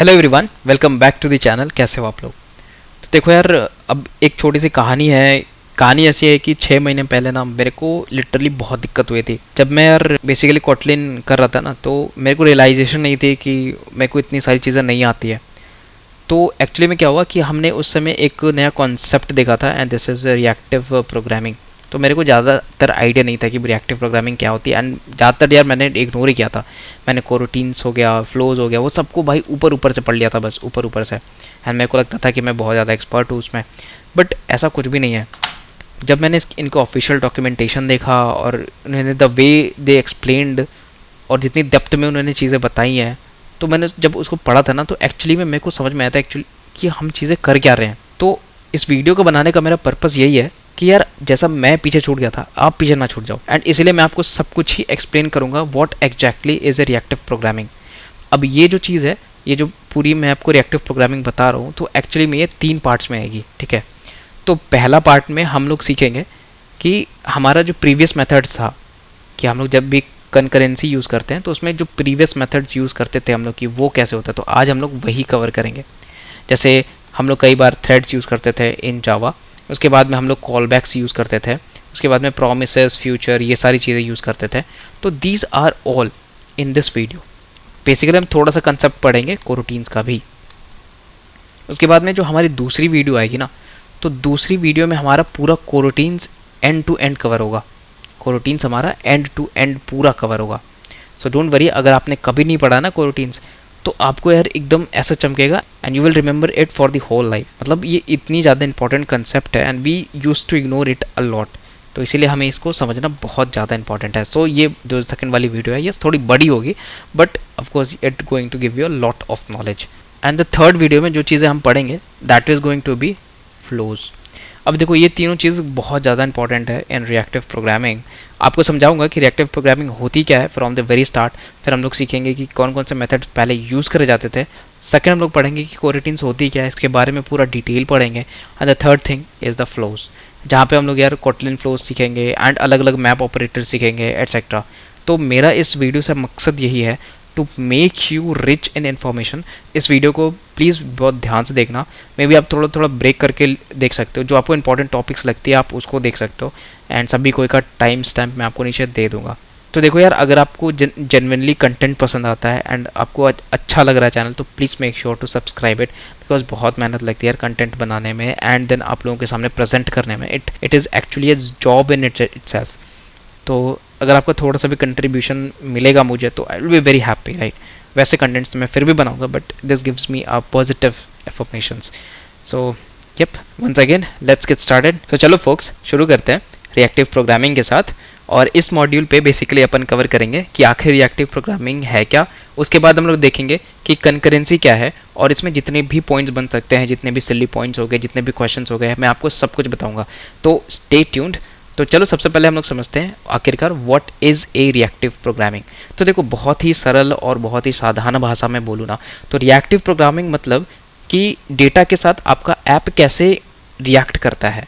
Hello everyone, welcome back to the channel. कैसे हो आप लोग? तो देखो यार, अब एक छोटी सी कहानी है। कहानी ऐसी है कि 6 महीने पहले ना मेरे को लिटरली बहुत दिक्कत हुई थी। जब मैं यार बेसिकली कोटलिन कर रहा था ना, तो मेरे को रियलाइजेशन नहीं थी कि मेरे को इतनी सारी चीज़ें नहीं आती है। तो एक्चुअली में क्या हुआ कि हमने उस समय एक नया कॉन्सेप्ट देखा था, and this is reactive programming. तो मेरे को ज़्यादातर आइडिया नहीं था कि रिएक्टिव प्रोग्रामिंग क्या होती है, एंड ज़्यादातर यार मैंने इग्नोर ही किया था। मैंने कोरोटीन्स हो गया, फ्लोज हो गया, वो सबको भाई ऊपर ऊपर से पढ़ लिया था, बस ऊपर ऊपर से। एंड मेरे को लगता था कि मैं बहुत ज़्यादा एक्सपर्ट हूँ उसमें, बट ऐसा कुछ भी नहीं है। जब मैंने इनको ऑफिशियल डॉक्यूमेंटेशन देखा और उन्होंने द वे दे एक्सप्लेन्ड और जितनी डेप्थ में उन्होंने चीज़ें बताई हैं, तो मैंने जब उसको पढ़ा था ना, तो एक्चुअली में मेरे को समझ में आया था एक्चुअली कि हम चीज़ें कर क्या रहे हैं। तो इस वीडियो को बनाने का मेरा पर्पज़ यही है कि यार जैसा मैं पीछे छूट गया था, आप पीछे ना छूट जाओ। एंड इसलिए मैं आपको सब कुछ ही एक्सप्लेन करूंगा what exactly is a reactive programming. अब ये जो चीज़ है, ये जो पूरी मैं आपको रिएक्टिव प्रोग्रामिंग बता रहा हूँ, तो एक्चुअली में ये 3 पार्ट्स में आएगी, ठीक है। तो पहला पार्ट में हम लोग सीखेंगे कि हमारा जो प्रीवियस मेथड्स था, कि हम लोग जब भी कंकरेंसी यूज़ करते हैं तो उसमें जो प्रीवियस मेथड्स यूज़ करते थे हम लोग की, वो कैसे होता है। तो आज हम लोग वही कवर करेंगे। जैसे हम लोग कई बार थ्रेड्स यूज़ करते थे इन जावा, उसके बाद में हम लोग कॉल बैक्स यूज़ करते थे, उसके बाद में प्रोमिसेस, फ्यूचर, ये सारी चीज़ें यूज़ करते थे। तो these are all in this video. Basically हम थोड़ा सा कंसेप्ट पढ़ेंगे कोरोटीन्स का भी। उसके बाद में जो हमारी दूसरी वीडियो आएगी ना, तो दूसरी वीडियो में हमारा पूरा कोरोटीन्स एंड टू एंड कवर होगा। कोरोटीन्स हमारा एंड टू एंड पूरा कवर होगा। सो डोंट वरी, अगर आपने कभी नहीं पढ़ा ना कोरोटीन्स, तो आपको यार एकदम ऐसा चमकेगा and you will remember it for the whole life. मतलब ये इतनी ज़्यादा इंपॉर्टेंट कंसेप्ट है and we use to ignore it a lot. तो इसीलिए हमें इसको समझना बहुत ज़्यादा इंपॉर्टेंट है। सो ये जो सेकंड वाली वीडियो है, ये थोड़ी बड़ी होगी, but of course it going to give you a lot of knowledge. And the third video में जो चीज़ें हम पढ़ेंगे, that is going to be flows. अब देखो, ये तीनों चीज़ बहुत ज़्यादा इंपॉर्टेंट है इन रिएक्टिव प्रोग्रामिंग। आपको समझाऊंगा कि रिएक्टिव प्रोग्रामिंग होती क्या है फ्रॉम द वेरी स्टार्ट। फिर हम लोग सीखेंगे कि कौन कौन से मेथड पहले यूज़ करे जाते थे। सेकंड हम लोग पढ़ेंगे कि कोरोटीन्स होती क्या है, इसके बारे में पूरा डिटेल पढ़ेंगे। And the third thing is the flows, जहाँ पे हम लोग यार कोटलिन फ्लोज सीखेंगे एंड अलग अलग मैप ऑपरेटर सीखेंगे एट्सेट्रा। तो मेरा इस वीडियो से मकसद यही है, to make you rich in information. इस वीडियो को प्लीज़ बहुत ध्यान से देखना। मे बी आप थोड़ा थोड़ा ब्रेक करके देख सकते हो, जो आपको इंपॉर्टेंट टॉपिक्स लगती है आप उसको देख सकते हो। एंड सभी कोई का टाइम स्टैम्प मैं आपको नीचे दे दूंगा। तो देखो यार, अगर आपको जेन्युइनली कंटेंट पसंद आता है एंड आपको अच्छा लग रहा है चैनल, तो please make sure to subscribe it, because बहुत मेहनत लगती है यार कंटेंट बनाने में एंड देन आप लोगों के सामने प्रेजेंट करने में। It is actually a job in itself. तो अगर आपका थोड़ा सा भी कंट्रीब्यूशन मिलेगा मुझे, तो I will be very happy, right. वैसे कंटेंट्स तो मैं फिर भी बनाऊंगा, but this gives me a positive informations. So yup, once again let's get started. So चलो फोक्स, शुरू करते हैं रिएक्टिव प्रोग्रामिंग के साथ। और इस मॉड्यूल पे बेसिकली अपन कवर करेंगे कि आखिर रिएक्टिव प्रोग्रामिंग है क्या। उसके बाद हम लोग देखेंगे कि कंकरेंसी क्या है, और इसमें जितने भी पॉइंट्स बन सकते हैं, जितने भी सिली पॉइंट्स हो गए, जितने भी क्वेश्चंस हो गए, मैं आपको सब कुछ बताऊंगा। तो स्टे ट्यून्ड। तो चलो सबसे पहले हम लोग समझते हैं आखिरकार what is a reactive programming. तो देखो, बहुत ही सरल और बहुत ही साधारण भाषा में बोलूँ ना, तो रिएक्टिव प्रोग्रामिंग मतलब कि डेटा के साथ आपका ऐप कैसे रिएक्ट करता है।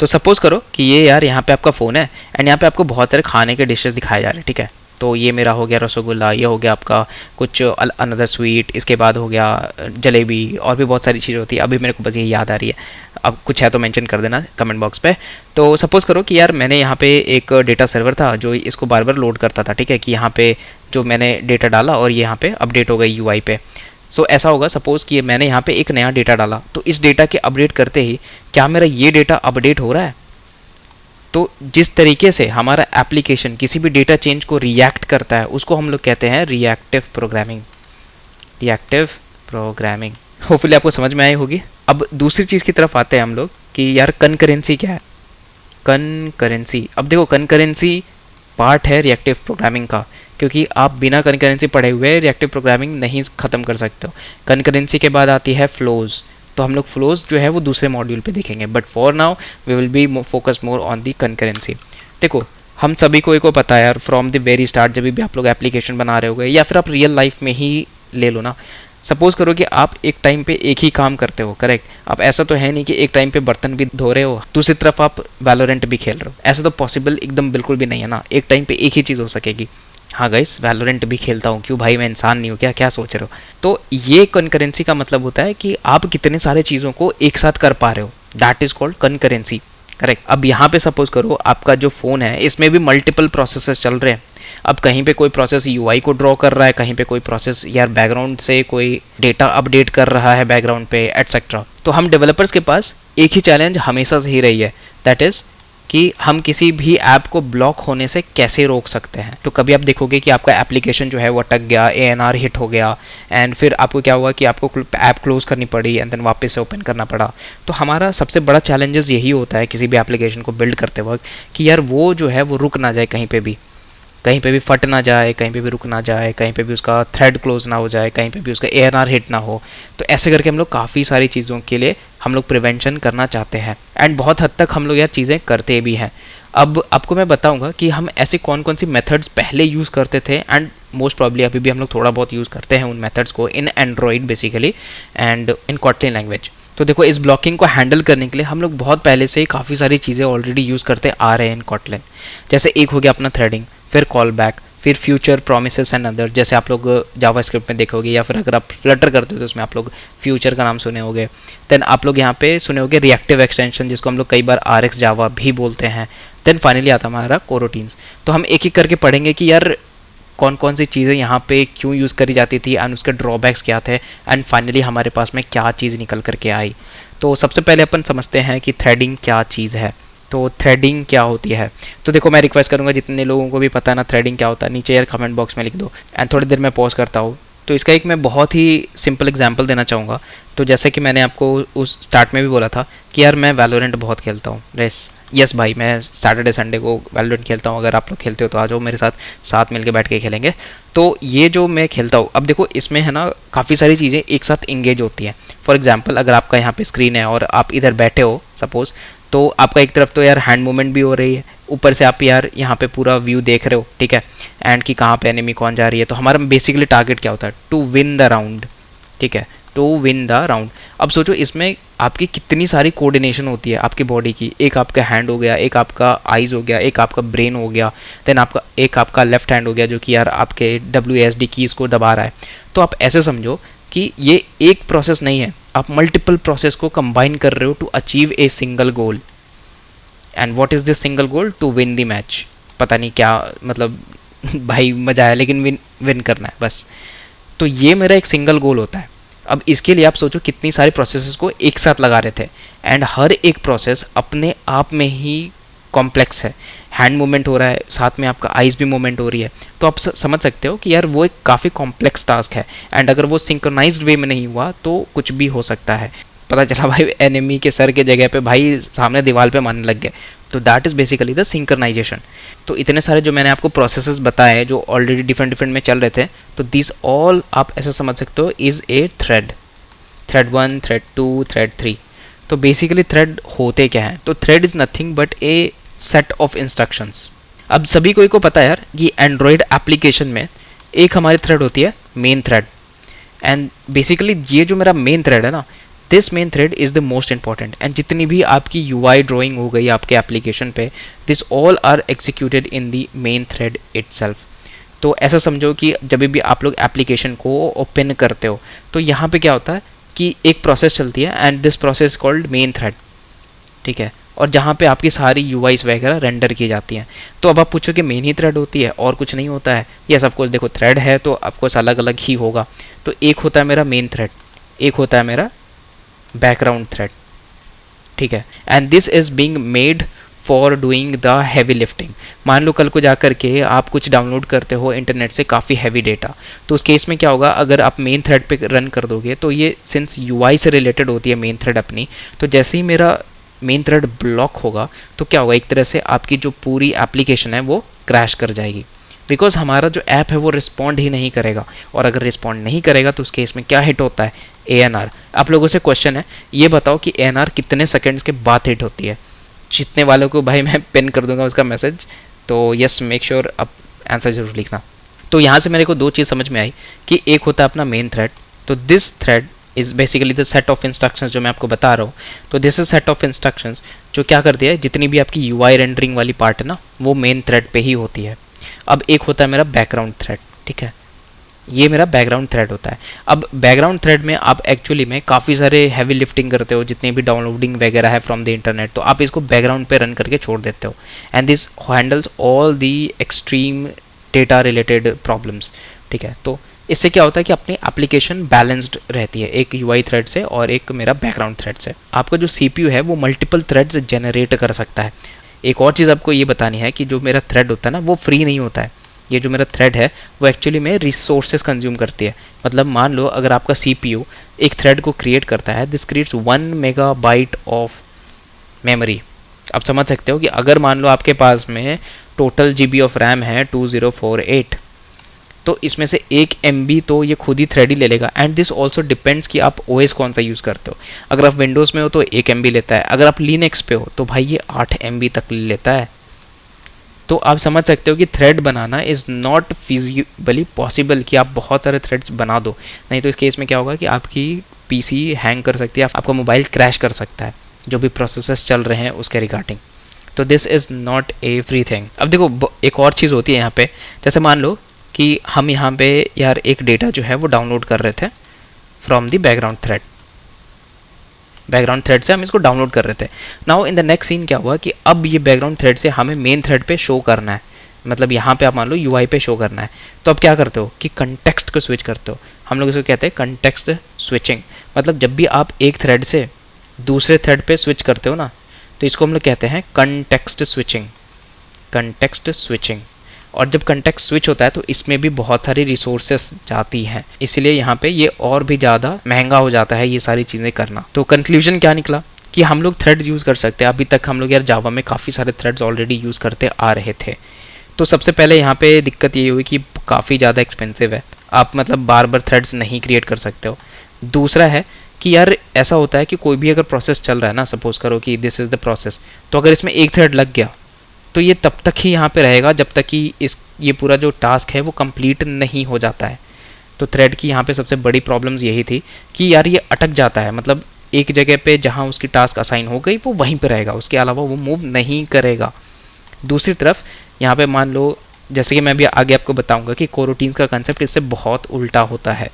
तो सपोज करो कि ये यार यहाँ पे आपका फ़ोन है एंड यहाँ पे आपको बहुत सारे खाने के डिशेस दिखाए जा रहे हैं, ठीक है। तो ये मेरा हो गया रसगुल्ला, ये हो गया आपका कुछ अनदर स्वीट, इसके बाद हो गया जलेबी, और भी बहुत सारी चीज़ें होती है। अभी मेरे को बस ये याद आ रही है, अब कुछ है तो मेंशन कर देना कमेंट बॉक्स पे। तो सपोज़ करो कि यार मैंने यहाँ पे एक डेटा सर्वर था जो इसको बार बार लोड करता था, ठीक है, कि यहाँ पे जो मैंने डेटा डाला और ये यहाँ पे अपडेट हो गई यूआई पे। सो ऐसा होगा, सपोज़ कि मैंने यहाँ पे एक नया डेटा डाला, तो इस डेटा के अपडेट करते ही क्या मेरा ये डेटा अपडेट हो रहा है। तो जिस तरीके से हमारा एप्लीकेशन किसी भी डेटा चेंज को रिएक्ट करता है, उसको हम लोग कहते हैं reactive programming. Reactive programming hopefully आपको समझ में आई होगी। अब दूसरी चीज़ की तरफ आते हैं हम लोग कि यार कंकरेंसी क्या है। कंकरेंसी, अब देखो कंकरेंसी पार्ट है रिएक्टिव प्रोग्रामिंग का, क्योंकि आप बिना कंकरेंसी पढ़े हुए रिएक्टिव प्रोग्रामिंग नहीं ख़त्म कर सकते हो। कंकरेंसी के बाद आती है फ्लोज। तो हम लोग फ्लोज जो है वो दूसरे मॉड्यूल पे देखेंगे, but for now we will be focus more on the concurrency. देखो, हम सभी को पता है यार, फ्रॉम द वेरी स्टार्ट, जब भी आप लोग एप्लीकेशन बना रहे होगे या फिर आप रियल लाइफ में ही ले लो ना, सपोज़ करो कि आप एक टाइम पे एक ही काम करते हो, करेक्ट। आप ऐसा तो है नहीं कि एक टाइम पे बर्तन भी धो रहे हो, दूसरी तरफ आप वैलोरेंट भी खेल रहे हो। ऐसा तो पॉसिबल एकदम बिल्कुल भी नहीं है ना, एक टाइम पे एक ही चीज़ हो सकेगी। हाँ गाइस, वैलोरेंट भी खेलता हूँ, क्यों भाई मैं इंसान नहीं हूँ क्या, क्या सोच रहे हो। तो ये कनकरेंसी का मतलब होता है कि आप कितने सारे चीज़ों को एक साथ कर पा रहे हो, that is called concurrency. Correct. अब यहाँ पे सपोज करो आपका जो फ़ोन है इसमें भी मल्टीपल प्रोसेसेस चल रहे हैं। अब कहीं पे कोई प्रोसेस यूआई को ड्रॉ कर रहा है, कहीं पे कोई प्रोसेस यार बैकग्राउंड से कोई डेटा अपडेट कर रहा है बैकग्राउंड पे, एटसेट्रा। तो हम डेवलपर्स के पास एक ही चैलेंज हमेशा से ही रही है, दैट इज़ कि हम किसी भी ऐप को ब्लॉक होने से कैसे रोक सकते हैं। तो कभी आप देखोगे कि आपका एप्लीकेशन जो है वो अटक गया, एएनआर हिट हो गया, एंड फिर आपको क्या हुआ कि आपको ऐप क्लोज करनी पड़ी एंड देन वापस से ओपन करना पड़ा। तो हमारा सबसे बड़ा चैलेंजेस यही होता है किसी भी एप्लीकेशन को बिल्ड करते वक्त, कि यार वो जो है वो रुक ना जाए, कहीं पे भी फट ना जाए, कहीं पे भी रुक ना जाए, कहीं पे भी उसका थ्रेड क्लोज ना हो जाए, कहीं पे भी उसका एएनआर हिट ना हो। तो ऐसे करके हम लोग काफ़ी सारी चीज़ों के लिए हम लोग प्रिवेंशन करना चाहते हैं, एंड बहुत हद तक हम लोग यार चीज़ें करते भी हैं। अब आपको मैं बताऊंगा कि हम ऐसे कौन कौन सी मेथड्स पहले यूज़ करते थे, एंड मोस्ट प्रॉब्ली अभी भी हम लोग थोड़ा बहुत यूज़ करते हैं उन मेथड्स को in Android basically and in Kotlin language. तो देखो, इस ब्लॉकिंग को हैंडल करने के लिए हम लोग बहुत पहले से ही काफ़ी सारी चीज़ें ऑलरेडी यूज़ करते आ रहे हैं इन कॉटलिन। जैसे एक हो गया अपना थ्रेडिंग, फिर कॉल बैक, फिर फ्यूचर प्रोमिसेस एंड अदर, जैसे आप लोग जावास्क्रिप्ट में देखोगे, या फिर अगर आप फ्लटर करते हो तो उसमें आप लोग फ्यूचर का नाम सुने होगे। देन आप लोग यहाँ पे सुने होगे रिएक्टिव एक्सटेंशन, जिसको हम लोग कई बार RX जावा भी बोलते हैं। देन फाइनली आता हमारा कोरोटीन्स। तो हम एक एक करके पढ़ेंगे कि यार कौन कौन सी चीज़ें यहाँ पे क्यों यूज़ करी जाती थी एंड उसके ड्रॉबैक्स क्या थे, एंड फाइनली हमारे पास में क्या चीज़ निकल करके आई। तो सबसे पहले अपन समझते हैं कि थ्रेडिंग क्या चीज़ है। तो थ्रेडिंग क्या होती है, तो देखो मैं रिक्वेस्ट करूँगा जितने लोगों को भी पता है ना थ्रेडिंग क्या होता है, नीचे यार कमेंट बॉक्स में लिख दो, एंड थोड़ी देर मैं पॉज करता हूँ। तो इसका एक मैं बहुत ही सिंपल एग्जांपल देना चाहूँगा। तो जैसे कि मैंने आपको उस स्टार्ट में भी बोला था कि यार मैं वैलोरेंट बहुत खेलता हूँ। यस भाई, मैं सैटरडे संडे को वैलोरेंट खेलता हूँ। अगर आप लोग खेलते हो तो आ जाओ मेरे साथ, साथ मिलकर बैठ के खेलेंगे। तो ये जो मैं खेलता हूँ, अब देखो इसमें है ना काफ़ी सारी चीज़ें एक साथ इंगेज होती हैं। फॉर एग्जांपल, अगर आपका यहाँ पे स्क्रीन है और आप इधर बैठे हो सपोज़, तो आपका एक तरफ तो यार हैंड मूवमेंट भी हो रही है, ऊपर से आप यार यहाँ पे पूरा व्यू देख रहे हो, ठीक है, एंड कि कहाँ पे एनिमी कौन जा रही है। तो हमारा बेसिकली टारगेट क्या होता है, टू विन द राउंड, ठीक है, टू विन द राउंड। अब सोचो इसमें आपकी कितनी सारी कोऑर्डिनेशन होती है आपकी बॉडी की। एक आपका हैंड हो गया, एक आपका आइज़ हो गया, एक आपका ब्रेन हो गया, देन आपका एक आपका लेफ्ट हैंड हो गया जो कि यार आपके WASD कीज़ को दबा रहा है। तो आप ऐसे समझो कि ये एक प्रोसेस नहीं है, आप मल्टीपल प्रोसेस को कंबाइन कर रहे हो to achieve a single goal. And what is this single goal, to win the match. पता नहीं क्या मतलब भाई मजा आया, लेकिन विन करना है बस। तो ये मेरा एक सिंगल गोल होता है। अब इसके लिए आप सोचो कितनी सारी प्रोसेसेस को एक साथ लगा रहे थे, एंड हर एक प्रोसेस अपने आप में ही कॉम्प्लेक्स है। हैंड मूवमेंट हो रहा है, साथ में आपका आइज़ भी मूवमेंट हो रही है। तो आप समझ सकते हो कि यार वो एक काफ़ी कॉम्प्लेक्स टास्क है, एंड अगर वो सिंक्रोनाइज्ड वे में नहीं हुआ तो कुछ भी हो सकता है। पता चला भाई एनिमी के सर के जगह पे भाई सामने दीवार पे मारने लग गए। तो that is basically the synchronization. तो इतने सारे जो मैंने आपको प्रोसेसेस बताए जो ऑलरेडी डिफरेंट डिफरेंट में चल रहे थे, तो दिस ऑल आप ऐसा समझ सकते हो is a thread 1, thread 2, thread 3। तो बेसिकली थ्रेड होते क्या हैं, तो thread is nothing but A set of instructions. अब सभी को पता है यार कि एंड्रॉयड एप्लीकेशन में एक हमारी थ्रेड होती है मेन थ्रेड, एंड बेसिकली ये जो मेरा मेन थ्रेड है ना, this main thread is the most important. And जितनी भी आपकी UI ड्राइंग हो गई आपके एप्लीकेशन पे, this all are executed in the main thread itself. तो ऐसा समझो कि जब भी आप लोग एप्लीकेशन को ओपन करते हो तो यहाँ पे क्या होता है कि एक प्रोसेस चलती है, and this process called main thread, ठीक है, और जहाँ पे आपकी सारी UIs वगैरह रेंडर की जाती हैं। तो अब आप पूछो कि मेन ही थ्रेड होती है और कुछ नहीं होता है। यस ऑफकोर्स, देखो थ्रेड है तो ऑफकोर्स अलग अलग ही होगा। तो एक होता है मेरा मेन थ्रेड, एक होता है मेरा बैकग्राउंड थ्रेड, ठीक है, and this is being made for doing the heavy lifting. मान लो कल को जा कर के आप कुछ डाउनलोड करते हो इंटरनेट से काफ़ी हैवी डेटा, तो उस केस में क्या होगा, अगर आप मेन थ्रेड पे रन कर दोगे तो ये सिंस UI से रिलेटेड होती है मेन थ्रेड अपनी, तो जैसे ही मेरा मेन थ्रेड ब्लॉक होगा तो क्या होगा, एक तरह से आपकी जो पूरी एप्लीकेशन है वो क्रैश कर जाएगी, बिकॉज हमारा जो ऐप है वो रिस्पॉन्ड ही नहीं करेगा। और अगर रिस्पॉन्ड नहीं करेगा तो उस केस में क्या हिट होता है, ANR। आप लोगों से क्वेश्चन है, ये बताओ कि ANR कितने सेकंड्स के बाद हिट होती है। जितने वालों को भाई मैं पिन कर दूंगा उसका मैसेज, तो यस मेक श्योर आप आंसर जरूर लिखना। तो यहाँ से मेरे को दो चीज़ समझ में आई कि एक होता है अपना मेन थ्रेड, तो this thread is basically the set of instructions जो मैं आपको बता रहा हूँ। तो this is set of instructions जो क्या करती है, जितनी भी आपकी UI रेंडरिंग वाली पार्ट है ना वो मेन थ्रेड पे ही होती है। अब एक होता है मेरा बैकग्राउंड थ्रेड, ठीक है, ये मेरा बैकग्राउंड थ्रेड होता है। अब बैकग्राउंड थ्रेड में आप एक्चुअली में काफ़ी सारे हैवी लिफ्टिंग करते हो, जितने भी डाउनलोडिंग वगैरह है फ्रॉम द इंटरनेट, तो आप इसको बैकग्राउंड पे रन करके छोड़ देते हो, and this handles all the extreme data related problems, ठीक है। तो इससे क्या होता है कि अपनी एप्लीकेशन बैलेंस्ड रहती है, एक यूआई थ्रेड से और एक मेरा बैकग्राउंड थ्रेड से। आपका जो सीपीयू है वो मल्टीपल थ्रेड्स जनरेट कर सकता है। एक और चीज़ आपको ये बतानी है कि जो मेरा थ्रेड होता है ना वो फ्री नहीं होता है। ये जो मेरा थ्रेड है वो एक्चुअली में रिसोर्सेज कंज्यूम करती है। मतलब मान लो अगर आपका सीपीयू एक थ्रेड को क्रिएट करता है, this creates 1 megabyte of memory. आप समझ सकते हो कि अगर मान लो आपके पास में टोटल जीबी ऑफ रैम है 2048, तो इसमें से 1 MB तो ये खुद ही थ्रेड ही ले लेगा। एंड दिस ऑल्सो डिपेंड्स कि आप ओएस कौन सा यूज़ करते हो। अगर आप विंडोज़ में हो तो 1 MB लेता है, अगर आप लिनक्स पे हो तो भाई ये 8 MB तक लेता है। तो आप समझ सकते हो कि thread banana is not feasibility possible कि आप बहुत सारे थ्रेड्स बना दो, नहीं तो इस केस में क्या होगा कि आपकी पीसी हैंग कर सकती है, आपका मोबाइल क्रैश कर सकता है जो भी प्रोसेसेस चल रहे हैं उसके रिगार्डिंग। तो दिस इज़ नॉट एवरीथिंग। अब देखो एक और चीज़ होती है यहाँ पे, जैसे मान लो कि हम यहाँ पे यार एक डेटा जो है वो डाउनलोड कर रहे थे from the background thread, background thread से हम इसको डाउनलोड कर रहे थे। Now in the next scene क्या हुआ कि अब ये बैकग्राउंड थ्रेड से हमें मेन थ्रेड पे शो करना है, मतलब यहाँ पे आप मान लो यूआई पे शो करना है। तो अब क्या करते हो कि कंटेक्स्ट को स्विच करते हो। हम लोग इसको कहते हैं कंटेक्स्ट स्विचिंग। मतलब जब भी आप एक थ्रेड से दूसरे थ्रेड पे स्विच करते हो ना, तो इसको हम लोग कहते हैं कंटेक्स्ट स्विचिंग, कंटेक्स्ट स्विचिंग। और जब कंटेक्स्ट स्विच होता है तो इसमें भी बहुत सारी रिसोर्सेस जाती हैं, इसलिए यहाँ पे ये और भी ज़्यादा महंगा हो जाता है ये सारी चीज़ें करना। तो कंक्लूजन क्या निकला कि हम लोग थ्रेड्स यूज़ कर सकते हैं। अभी तक हम लोग यार जावा में काफ़ी सारे थ्रेड्स ऑलरेडी यूज़ करते आ रहे थे। तो सबसे पहले यहाँ पे दिक्कत ये हुई कि काफ़ी ज़्यादा एक्सपेंसिव है, आप मतलब बार बार थ्रेड्स नहीं क्रिएट कर सकते हो। दूसरा है कि यार ऐसा होता है कि कोई भी अगर प्रोसेस चल रहा है ना, सपोज करो कि दिस इज़ द प्रोसेस, तो अगर इसमें एक थ्रेड लग गया तो ये तब तक ही यहाँ पे रहेगा जब तक कि ये पूरा जो टास्क है वो कंप्लीट नहीं हो जाता है। तो थ्रेड की यहाँ पे सबसे बड़ी प्रॉब्लम्स यही थी कि यार ये अटक जाता है, मतलब एक जगह पे जहाँ उसकी टास्क असाइन हो गई वो वहीं पे रहेगा, उसके अलावा वो मूव नहीं करेगा। दूसरी तरफ यहाँ पे मान लो, जैसे कि मैं भी आगे आपको बताऊँगा कि कोरोटीन्स का कंसेप्ट इससे बहुत उल्टा होता है,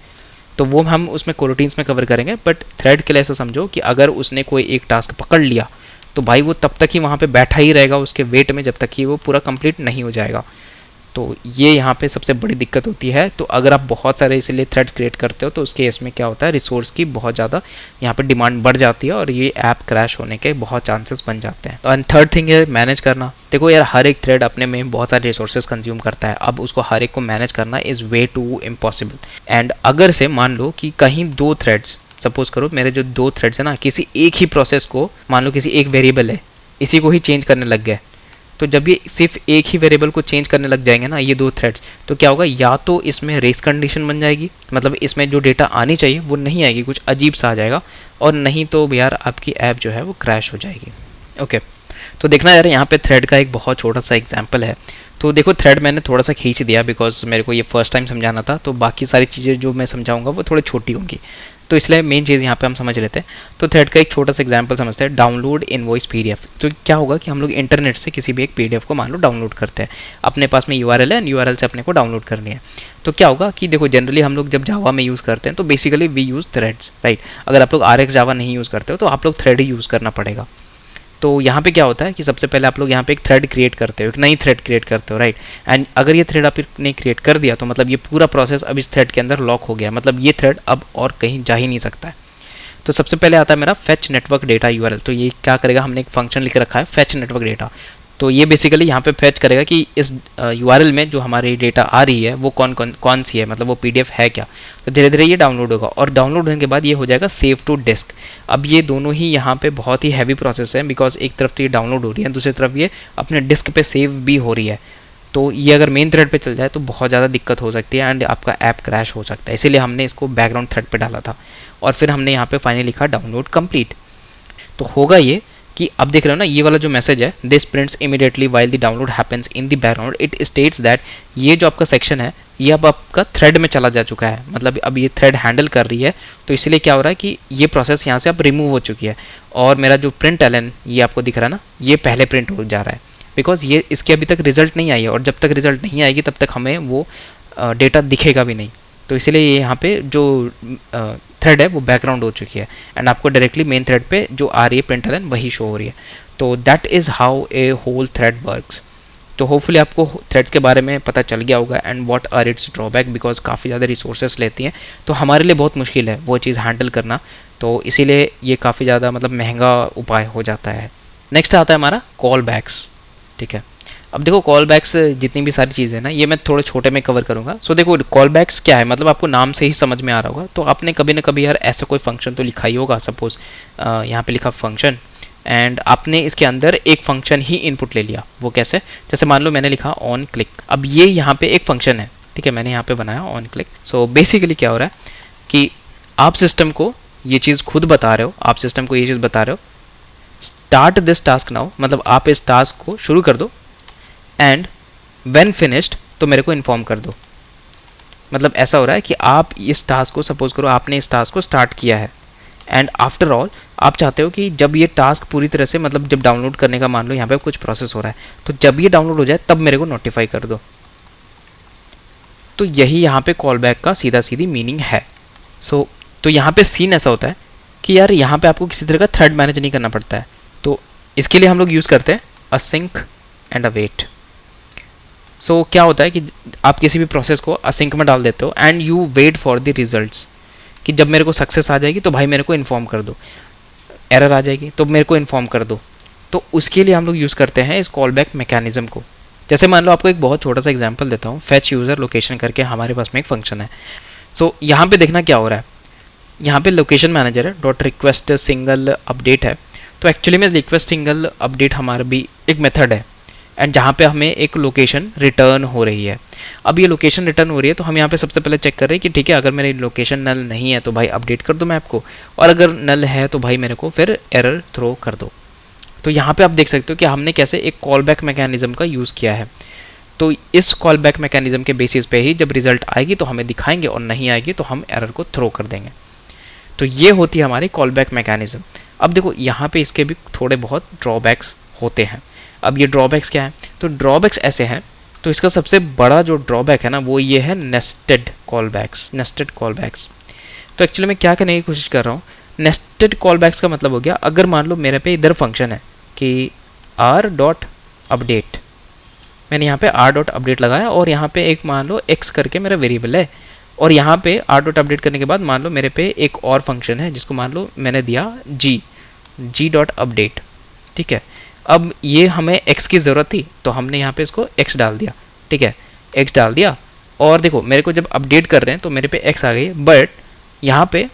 तो वो हम उसमें कोरोटीन्स में कवर करेंगे। बट थ्रेड के लिए ऐसा समझो कि अगर उसने कोई एक टास्क पकड़ लिया तो भाई वो तब तक ही वहाँ पे बैठा ही रहेगा उसके वेट में, जब तक कि वो पूरा कंप्लीट नहीं हो जाएगा। तो ये यहाँ पे सबसे बड़ी दिक्कत होती है। तो अगर आप बहुत सारे इसलिए थ्रेड्स क्रिएट करते हो तो उसके केस में क्या होता है, रिसोर्स की बहुत ज़्यादा यहाँ पे डिमांड बढ़ जाती है और ये ऐप क्रैश होने के बहुत चांसेस बन जाते हैं। एंड थर्ड थिंग है मैनेज करना। देखो यार हर एक थ्रेड अपने में बहुत सारे रिसोर्सेज कंज्यूम करता है, अब उसको हर एक को मैनेज करना is way too impossible. And अगर से मान लो कि कहीं 2 थ्रेड्स, सपोज करो मेरे जो 2 थ्रेड्स है ना, किसी एक ही प्रोसेस को, मान लो किसी एक वेरिएबल है, इसी को ही चेंज करने लग गए, तो जब ये सिर्फ एक ही वेरिएबल को चेंज करने लग जाएंगे ना ये 2 थ्रेड्स, तो क्या होगा, या तो इसमें रेस कंडीशन बन जाएगी, मतलब इसमें जो डेटा आनी चाहिए वो नहीं आएगी, कुछ अजीब सा आ जाएगा, और नहीं तो यार आपकी ऐप जो है वो क्रैश हो जाएगी। ओके, तो देखना यार यहाँ पे थ्रेड का एक बहुत छोटा सा एग्जाम्पल है। तो देखो थ्रेड मैंने थोड़ा सा खींच दिया बिकॉज मेरे को ये फर्स्ट टाइम समझाना था, तो बाकी सारी चीज़ें जो मैं समझाऊंगा वो थोड़ी छोटी होंगी, तो इसलिए मेन चीज़ यहाँ पे हम समझ लेते हैं। तो थ्रेड का एक छोटा सा एग्जांपल समझते हैं, डाउनलोड इनवॉइस पीडीएफ। तो क्या होगा कि हम लोग इंटरनेट से किसी भी एक पीडीएफ को मान लो डाउनलोड करते हैं, अपने पास में यूआरएल है, यूआरएल से अपने को डाउनलोड करनी है। तो क्या होगा कि देखो जनरली हम लोग जब जावा में यूज़ करते हैं तो basically we use threads, right. अगर आप लोग RX जावा नहीं यूज़ करते हो तो आप लोग थ्रेड ही यूज़ करना पड़ेगा। तो यहाँ पे क्या होता है कि सबसे पहले आप लोग यहाँ पे एक थ्रेड क्रिएट करते हो, एक नई थ्रेड क्रिएट करते हो, राइट। एंड अगर ये थ्रेड आपने क्रिएट कर दिया तो मतलब ये पूरा प्रोसेस अब इस थ्रेड के अंदर लॉक हो गया, मतलब ये थ्रेड अब और कहीं जा ही नहीं सकता है। तो सबसे पहले आता है मेरा फेच नेटवर्क डेटा यूआरएल। तो ये क्या करेगा, हमने एक फंक्शन लिख रखा है फेच नेटवर्क डेटा। तो ये बेसिकली यहाँ पे फेच करेगा कि इस यूआरएल में जो हमारी डेटा आ रही है वो कौन सी है, मतलब वो पीडीएफ है क्या। तो धीरे धीरे ये डाउनलोड होगा और डाउनलोड होने के बाद ये हो जाएगा सेव टू डिस्क। अब ये दोनों ही यहाँ पे बहुत ही हैवी प्रोसेस है, बिकॉज एक तरफ तो ये डाउनलोड हो रही है, दूसरी तरफ ये अपने डिस्क पे सेव भी हो रही है। तो ये अगर मेन थ्रेड पे चल जाए तो बहुत ज़्यादा दिक्कत हो सकती है एंड आपका ऐप क्रैश हो सकता है, इसीलिए हमने इसको बैकग्राउंड थ्रेड पे डाला था। और फिर हमने यहाँ पे फाइनली लिखा डाउनलोड कंप्लीट। तो होगा ये कि अब देख रहे हो ना, ये वाला जो मैसेज है, this prints immediately while the download happens in the background, it states that ये जो आपका सेक्शन है ये अब आपका थ्रेड में चला जा चुका है, मतलब अब ये थ्रेड हैंडल कर रही है। तो इसलिए क्या हो रहा है कि ये प्रोसेस यहाँ से अब रिमूव हो चुकी है और मेरा जो प्रिंट एलन ये आपको दिख रहा है ना, ये पहले प्रिंट हो जा रहा है। बिकॉज ये इसके अभी तक रिजल्ट नहीं आई है, और जब तक रिजल्ट नहीं आएगी तब तक हमें वो डेटा दिखेगा भी नहीं। तो इसीलिए ये यहाँ पे जो थ्रेड है वो बैकग्राउंड हो चुकी है, एंड आपको डायरेक्टली मेन थ्रेड पे जो आ रही है println वही शो हो रही है। तो that is how a whole thread works. तो होपफुली आपको थ्रेड्स के बारे में पता चल गया होगा and what are its drawback, because काफ़ी ज़्यादा रिसोर्सेस लेती हैं, तो हमारे लिए बहुत मुश्किल है वो चीज़ हैंडल करना। तो इसीलिए ये काफ़ी ज़्यादा मतलब महंगा उपाय हो जाता है। नेक्स्ट आता है हमारा कॉल बैक्स। ठीक है, अब देखो कॉल बैक्स जितनी भी सारी चीज़ें ना ये मैं थोड़े छोटे में कवर करूँगा। सो देखो कॉल बैक्स क्या है, मतलब आपको नाम से ही समझ में आ रहा होगा। तो आपने कभी ना कभी यार ऐसा कोई फंक्शन तो लिखा ही होगा, सपोज यहाँ पे लिखा फंक्शन, एंड आपने इसके अंदर एक फंक्शन ही इनपुट ले लिया। वो कैसे, जैसे मान लो मैंने लिखा ऑन क्लिक। अब ये यहाँ पे एक फंक्शन है, ठीक है, मैंने यहाँ पे बनाया ऑन क्लिक। सो बेसिकली क्या हो रहा है कि आप सिस्टम को ये चीज़ खुद बता रहे हो, आप सिस्टम को ये चीज़ बता रहे हो स्टार्ट दिस टास्क नाउ, मतलब आप इस टास्क को शुरू कर दो, एंड व्हेन फिनिश्ड तो मेरे को इन्फॉर्म कर दो। मतलब ऐसा हो रहा है कि आप इस टास्क को, सपोज करो आपने इस टास्क को स्टार्ट किया है, एंड आफ्टर ऑल आप चाहते हो कि जब ये टास्क पूरी तरह से, मतलब जब डाउनलोड करने का मान लो यहाँ पे कुछ प्रोसेस हो रहा है, तो जब ये डाउनलोड हो जाए तब मेरे को नोटिफाई कर दो। तो यही यहाँ पे कॉल बैक का सीधा सीधी मीनिंग है। सो तो यहाँ पे सीन ऐसा होता है कि यार यहाँ पे आपको किसी तरह का थ्रेड मैनेज नहीं करना पड़ता है। तो इसके लिए हम लोग यूज़ करते हैं असिंक एंड अवेट। सो क्या होता है कि आप किसी भी प्रोसेस को असिंक में डाल देते हो and you wait for the results, कि जब मेरे को सक्सेस आ जाएगी तो भाई मेरे को इन्फॉर्म कर दो, एरर आ जाएगी तो मेरे को इन्फॉर्म कर दो। तो उसके लिए हम लोग यूज़ करते हैं इस कॉल बैक मैकेनिज्म को। जैसे मान लो आपको एक बहुत छोटा सा एग्जांपल देता हूँ, फेच यूज़र लोकेशन करके हमारे पास में एक फंक्शन है। सो यहाँ पे देखना क्या हो रहा है, यहाँ पे लोकेशन मैनेजर है, डॉट रिक्वेस्ट सिंगल अपडेट है। तो एक्चुअली में रिक्वेस्ट सिंगल अपडेट हमारा भी एक मेथड है, एंड जहाँ पे हमें एक लोकेशन रिटर्न हो रही है। अब ये लोकेशन रिटर्न हो रही है तो हम यहाँ पे सबसे पहले चेक कर रहे हैं कि ठीक है, अगर मेरी लोकेशन नल नहीं है तो भाई अपडेट कर दो मैप को, और अगर नल है तो भाई मेरे को फिर एरर थ्रो कर दो। तो यहाँ पे आप देख सकते हो कि हमने कैसे एक कॉल बैक मैकेनिज्म का यूज़ किया है। तो इस कॉल बैक मैकेनिज्म के बेसिस पे ही जब रिजल्ट आएगी तो हमें दिखाएंगे, और नहीं आएगी तो हम एरर को थ्रो कर देंगे। तो ये होती है हमारी कॉल बैक मैकेनिज्म। अब देखो यहाँ पे इसके भी थोड़े बहुत ड्रॉबैक्स होते हैं। अब ये ड्रॉबैक्स क्या है, तो ड्रॉबैक्स ऐसे हैं। तो इसका सबसे बड़ा जो ड्रॉबैक है ना वो ये है nested call backs. Nested call backs, तो एक्चुअली मैं क्या करने की कोशिश कर रहा हूँ, नेस्टेड कॉल बैक्स का मतलब हो गया, अगर मान लो मेरे पे इधर फंक्शन है कि आर डॉट अपडेट, मैंने यहाँ पे आर डॉट अपडेट लगाया, और यहाँ पे एक मान लो एक्स करके मेरा वेरिएबल है, और यहाँ पे आर डॉट अपडेट करने के बाद मान लो मेरे पे एक और फंक्शन है जिसको मान लो मैंने दिया जी डॉट अपडेट। ठीक है, अब ये हमें x की ज़रूरत थी तो हमने यहाँ पे इसको x डाल दिया। ठीक है, x डाल दिया, और देखो मेरे को जब अपडेट कर रहे हैं तो मेरे पे x आ गई, बट यहाँ पे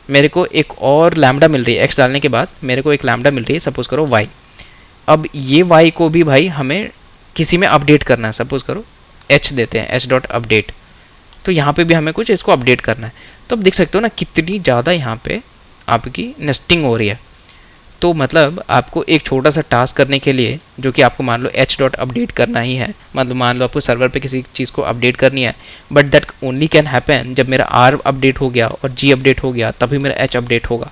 मेरे को एक और लैम्डा मिल रही है। x डालने के बाद मेरे को एक लैम्डा मिल रही है, सपोज करो y। अब ये y को भी भाई हमें किसी में अपडेट करना है, सपोज करो h देते हैं, h डॉट अपडेट। तो यहाँ पे भी हमें कुछ इसको अपडेट करना है। तो अब देख सकते हो ना कितनी ज़्यादा यहाँ पे आपकी नेस्टिंग हो रही है। तो मतलब आपको एक छोटा सा टास्क करने के लिए, जो कि आपको मान लो h डॉट अपडेट करना ही है, मतलब मान लो आपको सर्वर पे किसी चीज़ को अपडेट करनी है, but that only can happen जब मेरा r अपडेट हो गया और g अपडेट हो गया, तभी मेरा h अपडेट होगा।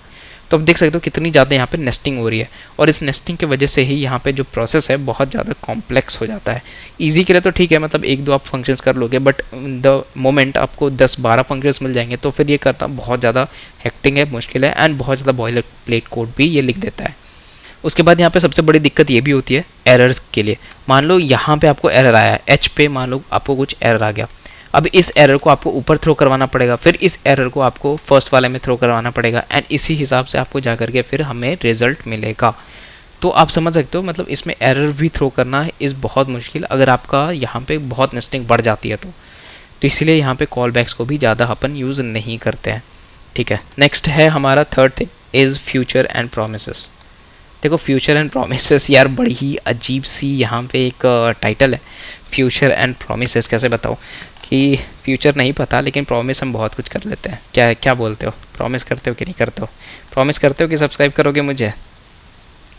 तो अब देख सकते हो कितनी ज़्यादा यहाँ पे नेस्टिंग हो रही है, और इस नेस्टिंग की वजह से ही यहाँ पे जो प्रोसेस है बहुत ज़्यादा कॉम्प्लेक्स हो जाता है। ईजी के लिए तो ठीक है, मतलब एक दो आप फंक्शंस कर लोगे, बट द मोमेंट आपको 10-12 फंक्शंस मिल जाएंगे तो फिर ये करना बहुत ज़्यादा हेक्टिंग है, मुश्किल है, एंड बहुत ज़्यादा बॉयलर प्लेट कोड भी ये लिख देता है। उसके बाद यहाँ पे सबसे बड़ी दिक्कत ये भी होती है एरर्स के लिए। मान लो यहाँ पे आपको एरर आया है, एच पे मान लो आपको कुछ एरर आ गया, अब इस एरर को आपको ऊपर थ्रो करवाना पड़ेगा, फिर इस एरर को आपको फर्स्ट वाले में थ्रो करवाना पड़ेगा, एंड इसी हिसाब से आपको जा करके फिर हमें रिजल्ट मिलेगा। तो आप समझ सकते हो, मतलब इसमें एरर भी थ्रो करना इस बहुत मुश्किल, अगर आपका यहाँ पे बहुत नेस्टिंग बढ़ जाती है तो इसलिए यहाँ पे कॉल बैक्स को भी ज़्यादा अपन यूज़ नहीं करते हैं। ठीक है, नेक्स्ट है हमारा third thing is future and promises. देखो फ्यूचर एंड प्रोमिसेस यार बड़ी ही अजीब सी यहाँ पे एक टाइटल है, फ्यूचर एंड प्रोमिसेस। कैसे बताओ कि फ्यूचर नहीं पता लेकिन प्रॉमिस हम बहुत कुछ कर लेते हैं। क्या बोलते हो, प्रॉमिस करते हो कि नहीं करते हो? प्रॉमिस करते हो कि सब्सक्राइब करोगे मुझे,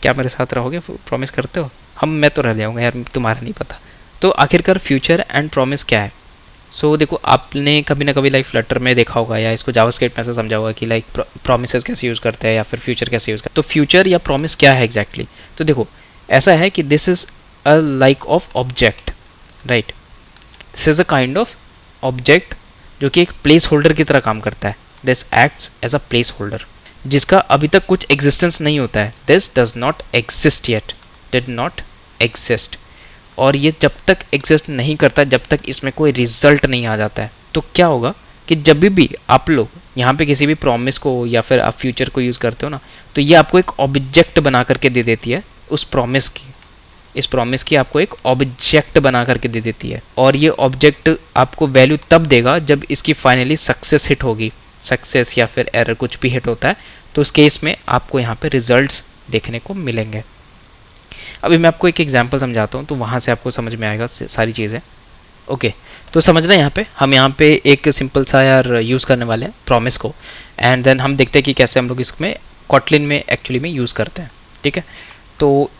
क्या मेरे साथ रहोगे? प्रॉमिस करते हो? मैं तो रह जाऊँगा यार, तुम्हारा नहीं पता। तो आखिरकार फ्यूचर एंड प्रॉमिस क्या है? सो देखो आपने कभी ना कभी लाइक फ्लटर में देखा होगा या इसको जावास्क्रिप्ट में से समझा होगा कि लाइक प्रॉमिसेस कैसे यूज़ करते हैं या फिर फ्यूचर कैसे यूज़ करते हैं। तो फ्यूचर या प्रॉमिस क्या है एग्जैक्टली? तो देखो ऐसा है कि this is a like of object, right. This is a kind of object जो कि एक प्लेस होल्डर की तरह काम करता है। This acts as a place holder, जिसका अभी तक कुछ एग्जिस्टेंस नहीं होता है। This does not exist yet, did not exist. और ये जब तक एग्जिस्ट नहीं करता, जब तक इसमें कोई रिजल्ट नहीं आ जाता है, तो क्या होगा कि जब भी आप लोग यहाँ पे किसी भी प्रॉमिस को या फिर आप फ्यूचर को यूज़ करते हो ना, तो ये आपको एक ऑब्जेक्ट बना करके दे देती है उस प्रॉमिस की। इस प्रॉमिस की आपको एक ऑब्जेक्ट बना करके दे देती है, और ये ऑब्जेक्ट आपको वैल्यू तब देगा जब इसकी फाइनली सक्सेस हिट होगी। सक्सेस या फिर एरर कुछ भी हिट होता है तो उस केस में आपको यहाँ पे रिजल्ट्स देखने को मिलेंगे। अभी मैं आपको एक एग्जांपल समझाता हूँ, तो वहाँ से आपको समझ में आएगा सारी चीज़ें। ओके, तो समझना यहाँ पे हम यहाँ पे एक सिंपल सा यार यूज़ करने वाले हैं प्रॉमिस को, एंड देन हम देखते हैं कि कैसे हम लोग इसमें कॉटलिन में एक्चुअली में यूज़ करते हैं। ठीक है, तो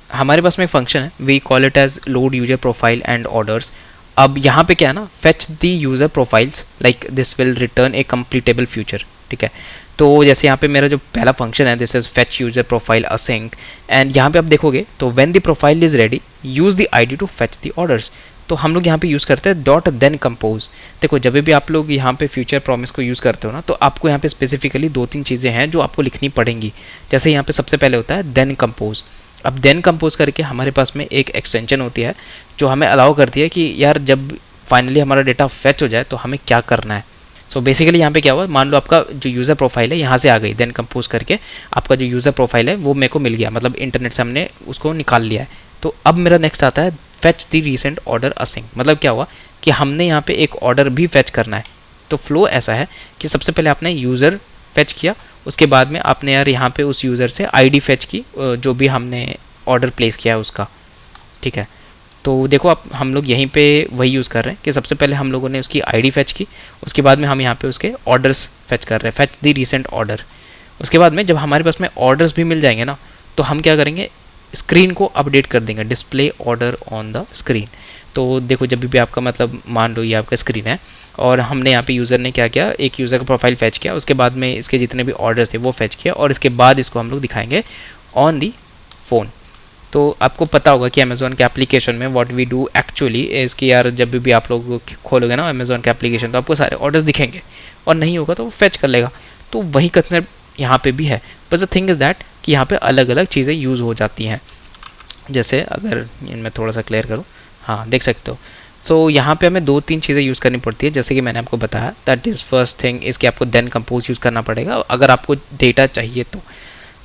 हमारे पास में एक फंक्शन है, we call it as load user profile and orders. अब यहाँ पे क्या है ना, fetch the user profiles like this will return a completable future. ठीक है, तो जैसे यहाँ पे मेरा जो पहला फंक्शन है, this is fetch user profile async, and यहाँ पे आप देखोगे तो when the profile is ready use the ID to fetch the orders. तो हम लोग यहाँ पे यूज़ करते हैं डॉट देन कंपोज। देखो जब भी आप लोग यहाँ पे फ्यूचर प्रॉमिस को यूज़ करते हो ना, तो आपको यहाँ पे स्पेसिफिकली 2-3 चीज़ें हैं जो आपको लिखनी पड़ेंगी। जैसे यहाँ पे सबसे पहले होता है देन कंपोज। अब देन कंपोज करके हमारे पास में एक एक्सटेंशन होती है जो हमें अलाउ करती है कि यार जब फाइनली हमारा डेटा फेच हो जाए तो हमें क्या करना है। सो बेसिकली यहाँ पे क्या हुआ, मान लो आपका जो यूज़र प्रोफाइल है यहाँ से आ गई, देन कंपोज करके आपका जो यूज़र प्रोफाइल है वो मेरे को मिल गया, मतलब इंटरनेट से हमने उसको निकाल लिया है। तो अब मेरा नेक्स्ट आता है fetch the recent order async. मतलब क्या हुआ कि हमने यहाँ पे एक ऑर्डर भी फेच करना है। तो फ्लो ऐसा है कि सबसे पहले आपने यूज़र फेच किया, उसके बाद में आपने यार यहाँ पे उस यूज़र से आईडी फेच की जो भी हमने ऑर्डर प्लेस किया है उसका। ठीक है, तो देखो आप हम लोग यहीं पे वही यूज़ कर रहे हैं कि सबसे पहले हम लोगों ने उसकी आईडी फेच की, उसके बाद में हम यहाँ पे उसके ऑर्डर्स फेच कर रहे हैं, फेच द रीसेंट ऑर्डर। उसके बाद में जब हमारे पास में ऑर्डर्स भी मिल जाएंगे ना, तो हम क्या करेंगे, स्क्रीन को अपडेट कर देंगे, display order on the screen. तो देखो जब भी आपका मतलब मान लो ये आपका स्क्रीन है और हमने यहाँ पे यूज़र ने क्या किया, एक यूज़र का प्रोफाइल फेच किया, उसके बाद में इसके जितने भी ऑर्डर्स थे वो फेच किया, और इसके बाद इसको हम लोग दिखाएंगे ऑन दी फ़ोन। तो आपको पता होगा कि अमेज़ॉन के एप्लीकेशन में what we do actually is कि यार जब भी आप लोग खोलोगे ना अमेज़ॉन के एप्लीकेशन, तो आपको सारे ऑर्डर्स दिखेंगे, और नहीं होगा तो वो फेच कर लेगा। तो वही कंसेप्ट यहाँ पे भी है, बस द थिंग इज़ दैट कि यहाँ पे अलग अलग चीज़ें यूज़ हो जाती हैं। जैसे अगर इनमें थोड़ा सा क्लियर करूँ, हाँ देख सकते हो। सो यहाँ पे हमें 2-3 चीज़ें यूज़ करनी पड़ती है, जैसे कि मैंने आपको बताया दैट इज़ फर्स्ट थिंग इसकी आपको देन कंपोज यूज़ करना पड़ेगा अगर आपको डेटा चाहिए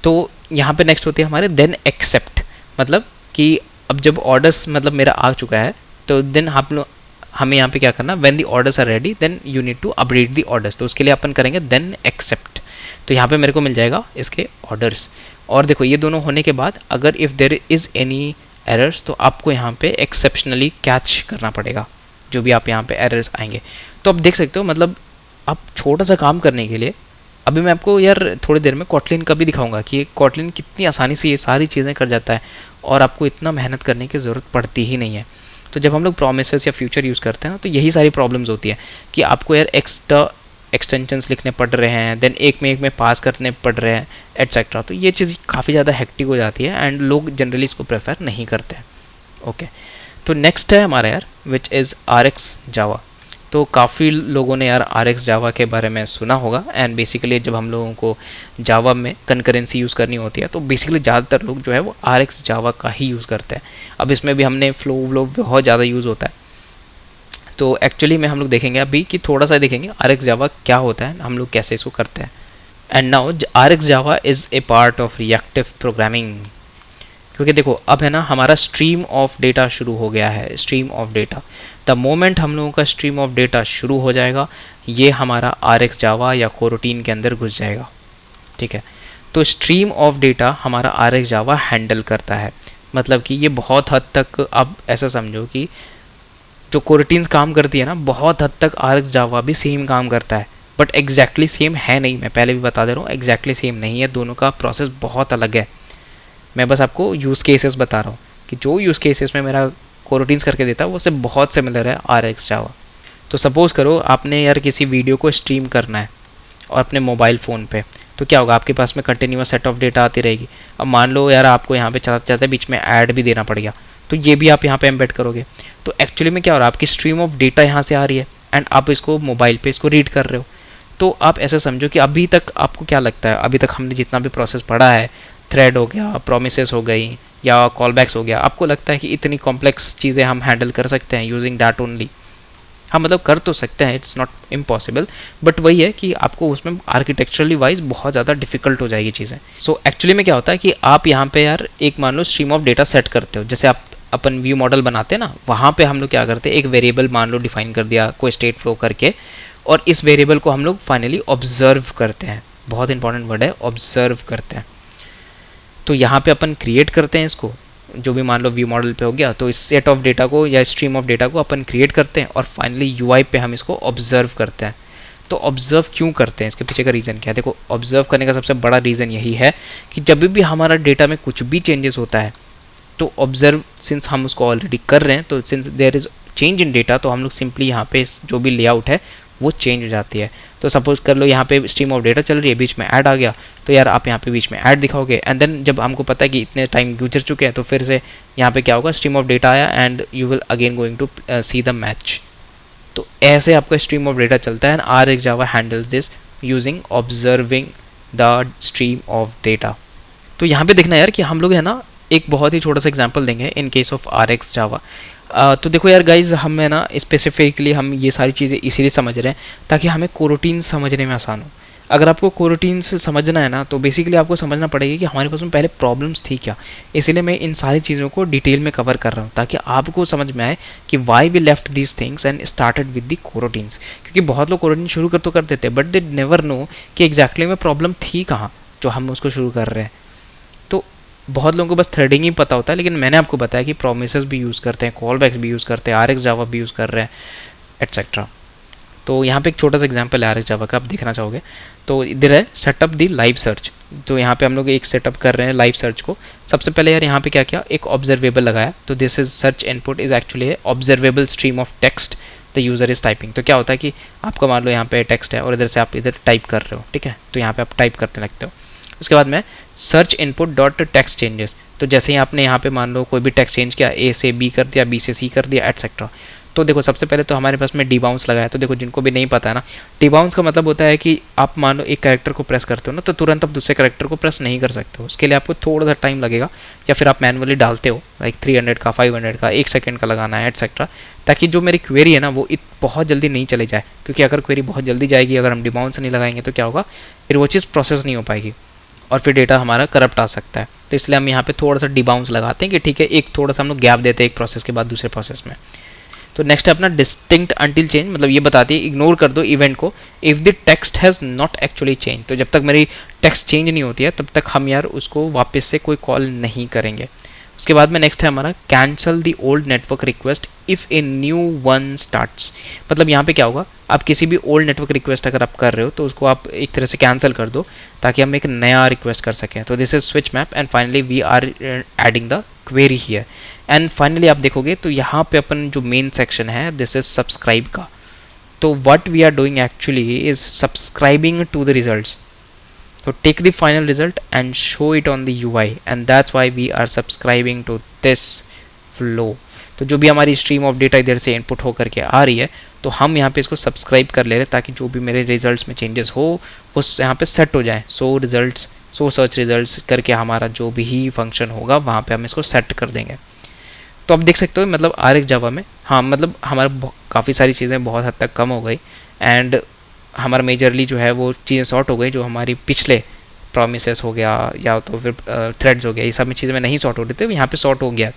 तो यहाँ पे नेक्स्ट होती है हमारे देन एक्सेप्ट। मतलब कि अब जब ऑर्डर्स मतलब मेरा आ चुका है तो देन आप लोग हमें यहाँ पे क्या करना, when the orders are ready then you need to update the orders. तो उसके लिए अपन करेंगे देन एक्सेप्ट। तो यहाँ पे मेरे को मिल जाएगा इसके ऑर्डर्स, और देखो ये दोनों होने के बाद अगर if there is any errors तो आपको यहाँ पे एक्सेप्शनली कैच करना पड़ेगा जो भी आप यहाँ पे एरर्स आएंगे। तो आप देख सकते हो मतलब आप छोटा सा काम करने के लिए, अभी मैं आपको यार थोड़ी देर में कॉटलिन का भी दिखाऊंगा कि कॉटलिन कितनी आसानी से ये सारी चीज़ें कर जाता है और आपको इतना मेहनत करने की ज़रूरत पड़ती ही नहीं है। तो जब हम लोग प्रोमिसेस या फ्यूचर यूज़ करते हैं ना, तो यही सारी प्रॉब्लम्स होती है कि आपको यार एक्स्ट्रा एक्सटेंशंस लिखने पड़ रहे हैं, देन एक में पास करने पड़ रहे हैं एटसेट्रा। तो ये चीज़ काफ़ी ज़्यादा हेक्टिक हो जाती है एंड लोग जनरली इसको प्रेफर नहीं करते हैं। ओके, तो नेक्स्ट है हमारा यार विच इज़ RX जावा। तो काफ़ी लोगों ने यार RX जावा के बारे में सुना होगा, एंड बेसिकली जब हम लोगों को जावा में कंकरेंसी यूज़ करनी होती है तो बेसिकली ज़्यादातर लोग जो है वो RX जावा का ही यूज़ करते हैं। अब इसमें भी हमने फ्लो बहुत ज़्यादा यूज़ होता है, तो एक्चुअली में हम लोग देखेंगे अभी कि थोड़ा सा देखेंगे RX जावा क्या होता है, हम लोग कैसे इसको करते हैं। And now RX Java is a part of reactive programming. क्योंकि देखो अब है ना हमारा स्ट्रीम ऑफ डेटा शुरू हो गया है, stream of data. The moment हम लोगों का स्ट्रीम ऑफ डेटा शुरू हो जाएगा, ये हमारा RX जावा या कोरोटीन के अंदर घुस जाएगा। ठीक है, तो स्ट्रीम ऑफ डेटा हमारा RX जावा हैंडल करता है। मतलब कि ये बहुत हद तक अब ऐसा समझो कि जो कोरोटीन्स काम करती है ना, बहुत हद तक RX जावा भी सेम काम करता है, बट एग्जैक्टली सेम है नहीं। मैं पहले भी बता दे रहा हूँ, एग्जैक्टली सेम नहीं है, दोनों का प्रोसेस बहुत अलग है। मैं बस आपको यूज़ केसेस बता रहा हूँ कि जो यूज़ केसेस में मेरा कोरोटीन्स करके देता है वो उससे बहुत सिमिलर है RX जावा। तो सपोज़ करो आपने यार किसी वीडियो को स्ट्रीम करना है और अपने मोबाइल फ़ोन पे, तो क्या होगा, आपके पास में कंटिन्यूअस सेट ऑफ डेटा आती रहेगी। अब मान लो यार आपको यहाँ पे चलाते चलाते बीच में ऐड भी देना पड़ गया, तो ये भी आप यहाँ पे एम्बेड करोगे। तो एक्चुअली में क्या हो रहा है, आपकी स्ट्रीम ऑफ डेटा यहाँ से आ रही है एंड आप इसको मोबाइल पे इसको रीड कर रहे हो। तो आप ऐसे समझो कि अभी तक आपको क्या लगता है, अभी तक हमने जितना भी प्रोसेस पढ़ा है, थ्रेड हो गया, प्रोमिसेस हो गई या कॉलबैक्स हो गया, आपको लगता है कि इतनी कॉम्प्लेक्स चीज़ें हम हैंडल कर सकते हैं यूजिंग दैट ओनली? हाँ, मतलब कर तो सकते हैं, इट्स नॉट इम्पॉसिबल, बट वही है कि आपको उसमें आर्किटेक्चरली वाइज बहुत ज़्यादा डिफिकल्ट हो जाएगी चीज़ें। सो एक्चुअली में क्या होता है कि आप यहाँ पे यार एक मान लो स्ट्रीम ऑफ डेटा सेट करते हो, जैसे आप अपन व्यू मॉडल बनाते हैं ना, वहाँ पे हम लोग क्या करते हैं, एक वेरिएबल मान लो डिफाइन कर दिया कोई स्टेट फ्लो करके, और इस वेरिएबल को हम लोग फाइनली ऑब्जर्व करते हैं। बहुत इंपॉर्टेंट वर्ड है, ऑब्जर्व करते हैं। तो यहाँ पे अपन क्रिएट करते हैं इसको, जो भी मान लो व्यू मॉडल पे हो गया, तो इस सेट ऑफ डेटा को या स्ट्रीम ऑफ डेटा को अपन क्रिएट करते हैं और फाइनली यूआई पे हम इसको ऑब्जर्व करते हैं। तो ऑब्जर्व क्यों करते हैं, इसके पीछे का रीज़न क्या है? देखो, ऑब्जर्व करने का सबसे बड़ा रीज़न यही है कि जब भी हमारा डेटा में कुछ भी चेंजेस होता है, तो ऑब्जर्व सिंस हम उसको ऑलरेडी कर रहे हैं, तो since there is change in data, तो हम लोग सिंपली यहाँ पे जो भी लेआउट है वो चेंज हो जाती है। तो सपोज कर लो यहाँ पे स्ट्रीम ऑफ डेटा चल रही है, बीच में ऐड आ गया, तो यार आप यहाँ पे बीच में ऐड दिखाओगे एंड देन जब हमको पता है कि इतने टाइम गुजर चुके हैं, तो फिर से यहाँ पे क्या होगा, स्ट्रीम ऑफ डेटा आया and you will again going to see the match. तो ऐसे आपका स्ट्रीम ऑफ डेटा चलता है and RX Java handles this using observing the stream of data. तो यहाँ पे देखना यार कि हम लोग है ना एक बहुत ही छोटा सा एग्जांपल देंगे in case of RX Java। तो देखो यार गाइज, हम है ना स्पेसिफिकली हम ये सारी चीज़ें इसीलिए समझ रहे हैं ताकि हमें कोरोटीन समझने में आसान हो। अगर आपको कोरोटीन से समझना है ना, तो बेसिकली आपको समझना पड़ेगा कि हमारे पास में पहले प्रॉब्लम्स थी क्या। इसीलिए मैं इन सारी चीज़ों को डिटेल में कवर कर रहा हूँ ताकि आपको समझ में आए कि why we left these things and started with the coroutines. क्योंकि बहुत लोग कोरोटीन शुरू कर देते हैं बट दे नेवर नो कि एग्जैक्टली में प्रॉब्लम थी कहाँ जो हम उसको शुरू कर रहे हैं। तो बहुत लोगों को बस थ्रेडिंग ही पता होता है, लेकिन मैंने आपको बताया कि प्रोमिसेस भी यूज़ करते हैं, कॉलबैक्स भी यूज़ करते हैं, RX Java भी यूज़ कर रहे हैं, एट्सेट्रा। तो यहाँ पे एक छोटा सा एग्जांपल है RX Java का, आप देखना चाहोगे तो इधर है सेटअप दी लाइव सर्च। तो यहाँ पे हम लोग एक सेटअप कर रहे हैं लाइव सर्च को। सबसे पहले यार यहाँ पे क्या किया, एक ऑब्जर्वेबल लगाया। तो this is search input is actually observable stream of text the user is typing. तो क्या होता है कि आपका मान लो यहाँ पे टेक्स्ट है और इधर से आप इधर टाइप कर रहे हो, ठीक है, तो यहाँ पे आप टाइप करने लगते हो। उसके बाद में search input dot text changes. तो जैसे ही आपने यहाँ पे मान लो कोई भी टेक्स्ट चेंज किया, A से B कर दिया, B से C कर दिया, एटसेट्रा। तो देखो सबसे पहले तो हमारे पास में डिबाउंस लगाया। तो देखो जिनको भी नहीं पता है ना, डिबाउंस का मतलब होता है कि आप मान लो एक कैरेक्टर को प्रेस करते हो ना, तो तुरंत आप दूसरे कैरेक्टर को प्रेस नहीं कर सकते हो, उसके लिए आपको थोड़ा सा टाइम लगेगा, या फिर आप मैनुअली डालते हो लाइक 300 का, 500 का, 1 सेकंड का लगाना है, एटसेट्रा, ताकि जो मेरी क्वेरी है ना वो बहुत जल्दी नहीं चले जाए। क्योंकि अगर क्वेरी बहुत जल्दी जाएगी, अगर हम डिबाउंस नहीं लगाएंगे तो क्या होगा, फिर वो चीज़ प्रोसेस नहीं हो पाएगी और फिर डेटा हमारा करप्ट आ सकता है। तो इसलिए हम यहाँ पे थोड़ा सा डिबाउंस लगाते हैं कि ठीक है, एक थोड़ा सा हम लोग गैप देते हैं एक प्रोसेस के बाद दूसरे प्रोसेस में। तो नेक्स्ट है अपना डिस्टिंक्ट अंटिल चेंज, मतलब ये बताती है इग्नोर कर दो इवेंट को if the text has not actually change. तो जब तक मेरी टेक्स्ट चेंज नहीं होती है तब तक हम यार उसको वापस से कोई कॉल नहीं करेंगे। उसके बाद में नेक्स्ट है हमारा cancel the old network request if a new one starts. मतलब यहाँ पे क्या होगा, आप किसी भी ओल्ड नेटवर्क रिक्वेस्ट अगर आप कर रहे हो तो उसको आप एक तरह से कैंसिल कर दो ताकि हम एक नया रिक्वेस्ट कर सकें। तो this is switch map and finally we are adding the query here. And finally आप देखोगे तो यहाँ पे अपन जो मेन सेक्शन है दिस इज सब्सक्राइब का। तो what we are doing actually is subscribing to the results. So take the final result and show it on the UI and that's why we are subscribing to this flow. तो जो भी हमारी stream of data इधर से input हो करके आ रही है तो हम यहाँ पे इसको सब्सक्राइब कर ले रहे हैं ताकि जो भी मेरे रिजल्ट्स में चेंजेस हो वो यहाँ पे सेट हो जाए। सो सर्च रिजल्ट्स करके हमारा जो भी फंक्शन होगा वहाँ पे हम इसको सेट कर देंगे। तो आप देख सकते हो मतलब RX Java में हाँ मतलब हमारा काफ़ी सारी चीज़ें बहुत हद तक कम हो गई एंड हमारा मेजरली जो है वो चीज़ें सॉर्ट हो गई। जो हमारी पिछले प्रोमिसेस हो गया या तो फिर थ्रेड्स हो गया, ये सब में चीज़ें में नहीं सॉर्ट हो रही थी, यहाँ पे सॉर्ट हो गया।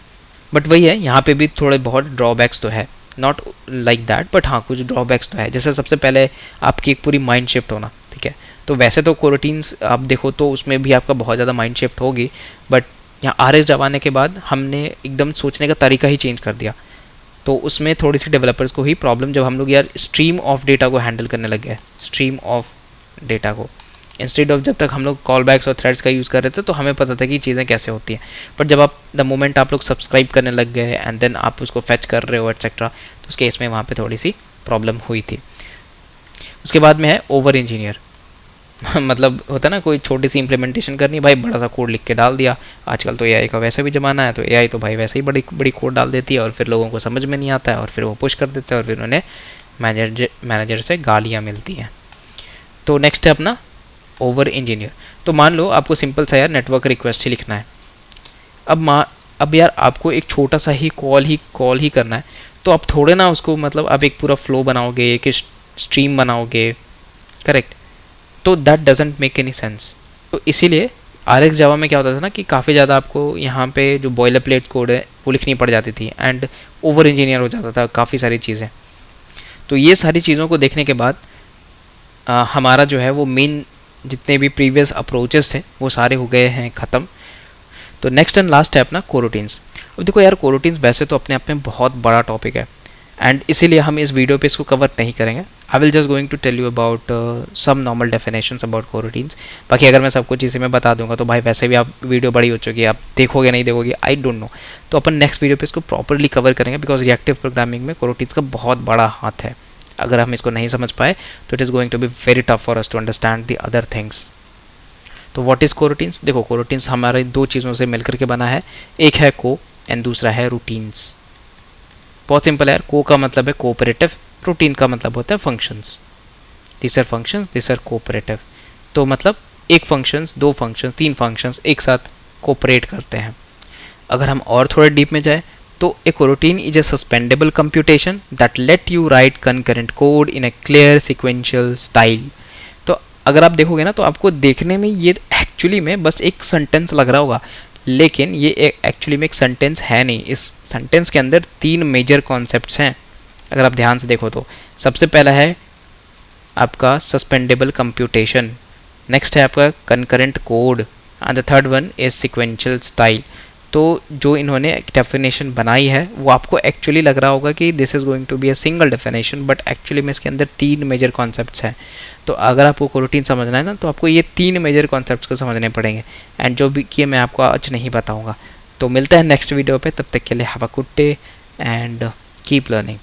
बट वही है, यहाँ पे भी थोड़े बहुत ड्रॉबैक्स तो है, नॉट लाइक दैट बट हाँ कुछ ड्रॉबैक्स तो है। जैसे सबसे पहले आपकी एक पूरी माइंड शिफ्ट होना, ठीक है। तो वैसे तो कोरोटीन्स आप देखो तो उसमें भी आपका बहुत ज़्यादा माइंड शिफ्ट होगी, बट यहाँ RX Java आने के बाद हमने एकदम सोचने का तरीका ही चेंज कर दिया। तो उसमें थोड़ी सी डेवलपर्स को ही प्रॉब्लम जब हम लोग यार स्ट्रीम ऑफ डेटा को हैंडल करने लग गए, स्ट्रीम ऑफ डेटा को इंस्टेड ऑफ जब तक हम लोग कॉल बैक्स और थ्रेड्स का यूज़ कर रहे थे तो हमें पता था कि चीज़ें कैसे होती हैं। बट जब आप द मोमेंट आप लोग सब्सक्राइब करने लग गए एंड देन आप उसको फेच कर रहे हो एटसेट्रा, तो उस केस में वहाँ पे थोड़ी सी प्रॉब्लम हुई थी। उसके बाद में है ओवर इंजीनियर। मतलब होता है ना, कोई छोटी सी इम्प्लीमेंटेशन करनी है भाई, बड़ा सा कोड लिख के डाल दिया। आजकल तो एआई का वैसे भी ज़माना है, तो एआई तो भाई वैसे ही बड़ी बड़ी कोड डाल देती है और फिर लोगों को समझ में नहीं आता है और फिर वो पुश कर देते हैं और फिर उन्हें मैनेजर से गालियाँ मिलती हैं। तो नेक्स्ट है अपना ओवर इंजीनियर। तो मान लो आपको सिंपल सा यार नेटवर्क रिक्वेस्ट ही लिखना है। अब यार आपको एक छोटा सा ही कॉल ही करना है, तो आप थोड़े ना उसको मतलब आप एक पूरा फ्लो बनाओगे, एक स्ट्रीम बनाओगे, करेक्ट? तो that doesn't make any sense. तो इसीलिए RX जावा में क्या होता था ना कि काफ़ी ज़्यादा आपको यहाँ पे जो बॉयलर प्लेट कोड है वो लिखनी पड़ जाती थी एंड ओवर इंजीनियर हो जाता था काफ़ी सारी चीज़ें। तो ये सारी चीज़ों को देखने के बाद हमारा जो है वो मेन जितने भी प्रीवियस अप्रोचेस थे वो सारे हो गए हैं ख़त्म। तो नेक्स्ट एंड लास्ट है अपना कोरोटीन्स। अब देखो यार, कोरोटीन्स वैसे तो अपने आप में बहुत बड़ा टॉपिक है एंड इसीलिए हम इस वीडियो पे इसको कवर नहीं करेंगे। I will just going to tell you about some normal definitions about coroutines. बाकी अगर मैं सब कुछ इसी में बता दूंगा तो भाई वैसे भी आप वीडियो बड़ी हो चुकी है, आप देखोगे नहीं देखोगे, आई डोंट नो। तो अपन नेक्स्ट वीडियो पे इसको प्रॉपरली कवर करेंगे बिकॉज रिएक्टिव प्रोग्रामिंग में कोरोटीन्स का बहुत बड़ा हाथ है। अगर हम इसको नहीं समझ पाए तो it is going to be very tough for us to understand the other things. तो व्हाट इज़ कोरोटीन्स? देखो, कोरोटीन्स हमारे दो चीज़ों से मिलकर के बना है, एक है को एंड दूसरा है रूटीन्स। बहुत सिंपल है यार, को का मतलब है कोऑपरेटिव, रूटीन का मतलब होता है functions. This are functions, this are cooperative. तो मतलब एक फंक्शंस, दो फंक्शंस, तीन फंक्शंस एक साथ कोऑपरेट करते हैं। अगर हम और थोड़ा डीप में जाए तो a coroutine is a suspendable computation that let you write concurrent code in a clear sequential style. तो अगर आप देखोगे ना तो आपको देखने में ये एक्चुअली में बस एक सेंटेंस लग रहा होगा, लेकिन ये एक्चुअली में एक सेंटेंस है नहीं। इस सेंटेंस के अंदर तीन मेजर कॉन्सेप्ट्स हैं अगर आप ध्यान से देखो तो। सबसे पहला है आपका सस्पेंडेबल कंप्यूटेशन, नेक्स्ट है आपका concurrent code and the third one is sequential style. तो जो इन्होंने डेफिनेशन बनाई है वो आपको एक्चुअली लग रहा होगा कि this is going to be a single definition, but actually में इसके अंदर तीन मेजर कॉन्सेप्ट्स हैं। तो अगर आपको कोरोटीन समझना है ना तो आपको ये तीन मेजर कॉन्सेप्ट्स को समझने पड़ेंगे एंड जो भी किए मैं आपको आज नहीं बताऊंगा। तो मिलता है नेक्स्ट वीडियो पे, तब तक के लिए have a good day and keep learning.